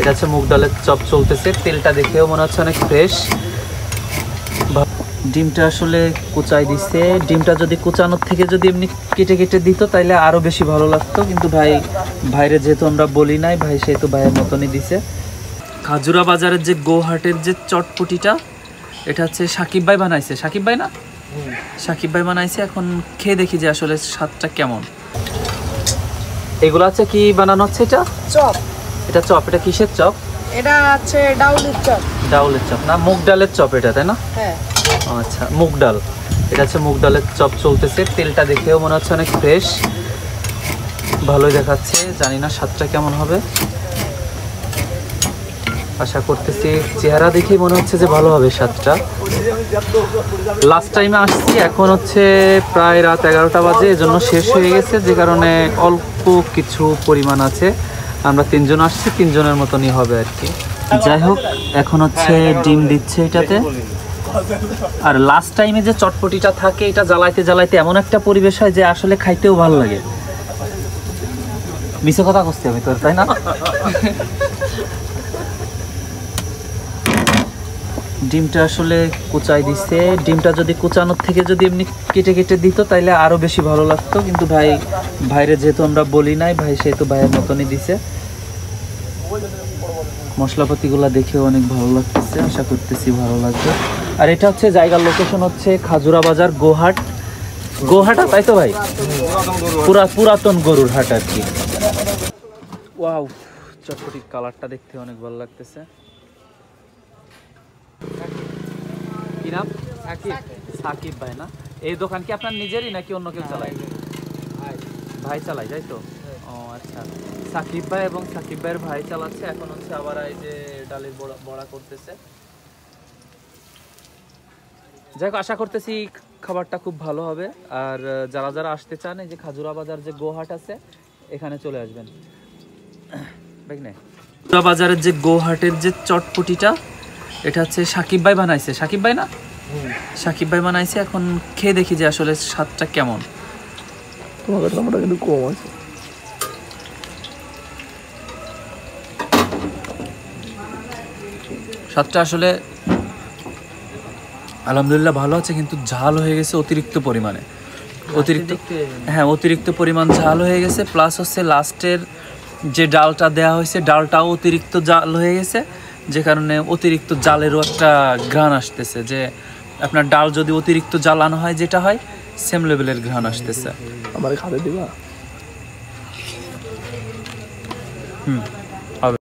এটা হচ্ছে মুগ ডালের চপ চলতেছে। তেলটা দেখেও মনে হচ্ছে অনেক ফ্রেশ। ডিমটা আসলে কুচাই দিচ্ছে। ডিমটা যদি কুচানোর থেকে যদি এমনি কেটে কেটে দিত তাইলে আরও বেশি ভালো লাগতো, কিন্তু ভাইরে যেহেতু আমরা বলি নাই, ভাই সেহেতু ভাইয়ের মতনই দিছে। খাজুরা বাজারের যে গোহাটের যে চটপটিটা, এটা হচ্ছে সাকিব ভাই বানাইছে। সাকিব ভাই না? সাকিব ভাই বানাইছে। এখন খেয়ে দেখি যে আসলে স্বাদটা কেমন। এগুলো আছে কি বানানো হচ্ছে? এটা চপ। এটা চপ। এটা কিসের চপ? এটা আছে ডাউলের চপ। ডাউলের চপ না, মুগ ডালের চপ এটা, তাই না? হ্যাঁ। আচ্ছা, মুগ ডাল। এটা হচ্ছে মুগ ডালের চপ চলতেছে। তেলটা দেখেও মনে হচ্ছে অনেক ফ্রেশ, ভালোই দেখাচ্ছে। জানি না স্বাদটা কেমন হবে, আশা করতেছি। চেহারা দেখেই মনে হচ্ছে যে ভালো হবে স্বাদটা। লাস্ট টাইমে আসছি, এখন হচ্ছে প্রায় রাত 11টা বাজে, এজন্য শেষ হয়ে গেছে, যে কারণে অল্প কিছু পরিমাণ আছে। আমরা 3 জন আসছি, 3 জনের মতনই হবে আর কি। যাই হোক, এখন হচ্ছে ডিম দিচ্ছে এটাতে। আর লাস্ট টাইমে যে চটপটিটা থাকে, এটা জ্বালাইতে জ্বালাইতে এমন একটা পরিবেশ হয় যে আসলে খাইতেও ভালো লাগে। মিছে কথা করছি আমি তোর, তাই না? ডিমটা আসলে কুচাই দিচ্ছে। ডিমটা যদি কুচানোর থেকে যদি এমনি কেটে কেটে দিত তাইলে আরও বেশি ভালো লাগতো, কিন্তু ভাইরে যেহেতু আমরা বলি নাই, ভাই সেহেতু ভাইয়ের মতনই দিছে। মশলাপাতিগুলো দেখেও অনেক ভালো লাগতেছে, আশা করতেছি ভালো লাগবে। আর এটা হচ্ছে জায়গার লোকেশন হচ্ছে খাজুরা বাজার গোহাট। গোহাটা, তাই তো ভাই? পুরাতন গরুর হাট আর কি। ওয়াও, চটপটির কালারটা দেখতে অনেক ভালো লাগতেছে। কি নাম? সাকিব ভাই না? এই দোকান কি আপনার নিজেরই নাকি অন্য কেউ চালায়? ভাই চালায়, তাই তো? ও আচ্ছা, সাকিব ভাই এবং সাকিব ভাইয়ের ভাই চালাচ্ছে। এখন হচ্ছে আবার এই যে ডালের বড়া করতেছে। যাই হোক, আশা করতেছি খাবারটা খুব ভালো হবে। আর যারা যারা আসতে চান, এই যে খাজুরা বাজার যে গোহাট আছে, এখানে চলে আসবেন। খাজুরা বাজারের যে গোহাটের যে চটপটিটা, এটা হচ্ছে সাকিব ভাই বানাইছে। সাকিব ভাই না? সাকিব ভাই বানাইছে। এখন খেয়ে দেখি যে আসলে স্বাদটা কেমন। তোমাদের দামটা কিন্তু কম আছে। স্বাদটা আসলে আলহামদুলিল্লাহ ভালো আছে, কিন্তু ঝাল হয়ে গেছে অতিরিক্ত পরিমাণে। অতিরিক্ত পরিমাণ ঝাল হয়ে গেছে। প্লাস হচ্ছে লাস্টের যে ডালটা দেওয়া হয়েছে, ডালটাও অতিরিক্ত জাল হয়ে গেছে, যে কারণে অতিরিক্ত জালেরও একটা ঘ্রাণ আসতেছে। যে আপনার ডাল যদি অতিরিক্ত জ্বালানো হয়, যেটা হয় সেম লেভেলের ঘ্রাণ আসতেছে। আমার খাতে দিবা?